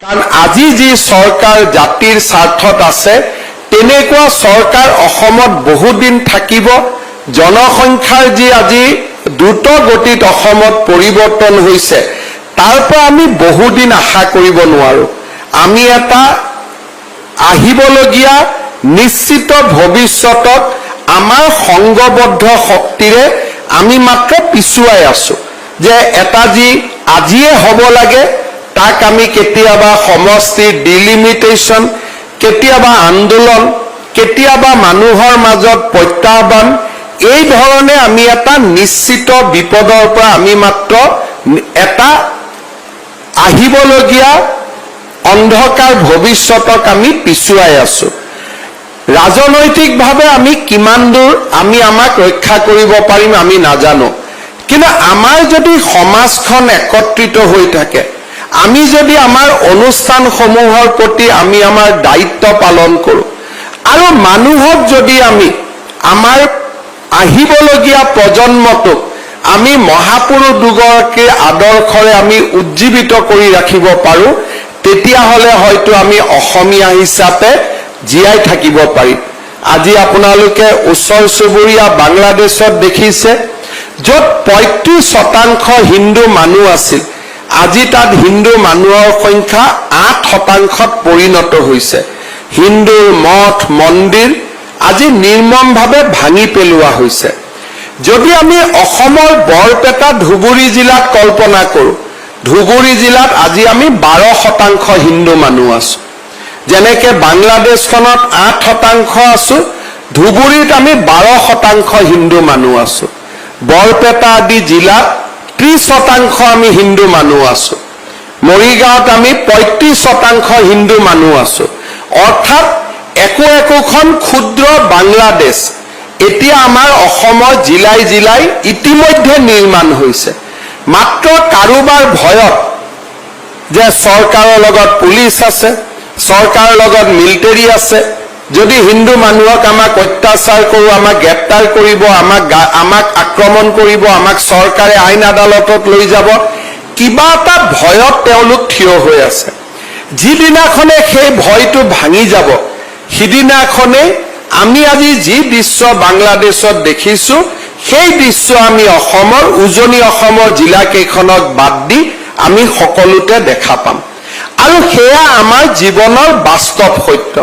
কাৰণ আজি যি চৰকাৰ জাতিৰ স্বাৰ্থত আছে তেনেকুৱা চৰকাৰ অসমত বহুদিন থাকিব। জনসংখ্যাৰ যি আজি দ্ৰুত গতিত অসমত পৰিৱৰ্তন হৈছে তাৰ পৰা আমি বহুদিন আশা কৰিব নোৱাৰো। আমি এটা আহিবলগীয়া নিশ্চিত ভৱিষ্যতক আমাৰ সংগবদ্ধ শক্তিৰে আমি মাত্ৰ পিছুৱাই আছো যে এটা যি আজিয়ে হ'ব লাগে তাক আমি কেতিয়াবা সমষ্টিৰ ডিলিমিটেশ্যন, কেতিয়াবা আন্দোলন, কেতিয়াবা মানুহৰ মাজত প্ৰত্যাহ্বান, এই ধৰণে আমি এটা নিশ্চিত বিপদৰ পৰা আমি মাত্ৰ এটা আহিবলগীয়া অন্ধকাৰ ভৱিষ্যতক আমি পিছুৱাই আছো। ৰাজনৈতিকভাৱে আমি কিমান দূৰ আমাক ৰক্ষা কৰিব পাৰিম আমি নাজানো, কিন্তু আমাৰ যদি সমাজখন একত্ৰিত হৈ থাকে, আমি যদি আমাৰ অনুষ্ঠানসমূহৰ প্ৰতি আমি আমাৰ দায়িত্ব পালন কৰোঁ আৰু মানুহক যদি আমি আমাৰ আহিবলগীয়া প্ৰজন্মটোক আমি মহাপুৰুষ দুগৰাকীৰ আদৰ্শৰে আমি উজ্জীৱিত কৰি ৰাখিব পাৰোঁ, তেতিয়াহ'লে হয়তো আমি অসমীয়া হিচাপে জীয়াই থাকিব পাৰিম। আজি আপোনালোকে ওচৰ চুবুৰীয়া বাংলাদেশত দেখিছে য'ত 35% হিন্দু মানুহ আছিল, আজি তাত হিন্দু মানুহৰ সংখ্যা 8%ত পৰিণত হৈছে। হিন্দুৰ মঠ মন্দিৰ আজি নিৰ্মমভাৱে ভাঙি পেলোৱা হৈছে। যদি আমি অসমৰ বৰপেটা ধুবুৰী জিলাত কল্পনা কৰোঁ, ধুবুৰী জিলাত আজি আমি 12% হিন্দু মানুহ আছো। যেনেকে বাংলাদেশখনত 8% আছো, ধুবুৰীত আমি 12% হিন্দু মানুহ আছো। বৰপেটা আদি জিলাত 30% আমি হিন্দু মানুহ আছো। মৰিগাঁৱত আমি 35% হিন্দু মানুহ আছো। অৰ্থাৎ একোখন ক্ষুদ্ৰ বাংলাদেশ এতিয়া আমাৰ অসমৰ জিলাই জিলাই ইতিমধ্যে নিৰ্মাণ হৈছে। মাত্ৰ কাৰোবাৰ ভয়ত যে চৰকাৰৰ লগত পুলিচ আছে, চৰকাৰৰ লগত মিলিটাৰী আছে, যদি হিন্দু মানুহক আমাক অত্যাচাৰ কৰোঁ, আমাক গ্ৰেপ্তাৰ কৰিব, আমাক আক্ৰমণ কৰিব, আমাক চৰকাৰে আইন আদালতত লৈ যাব, কিবা এটা ভয়ত তেওঁলোক থিয় হৈ আছে। যিদিনাখনে সেই ভয়টো ভাঙি যাব, সিদিনাখনে আমি আজি যি দৃশ্য বাংলাদেশত দেখিছো সেই দৃশ্য আমি অসমৰ উজনি অসমৰ জিলাকেইখনক বাদ দি আমি সকলোতে দেখা পাম। আৰু সেয়া আমাৰ জীৱনৰ বাস্তৱ সত্য।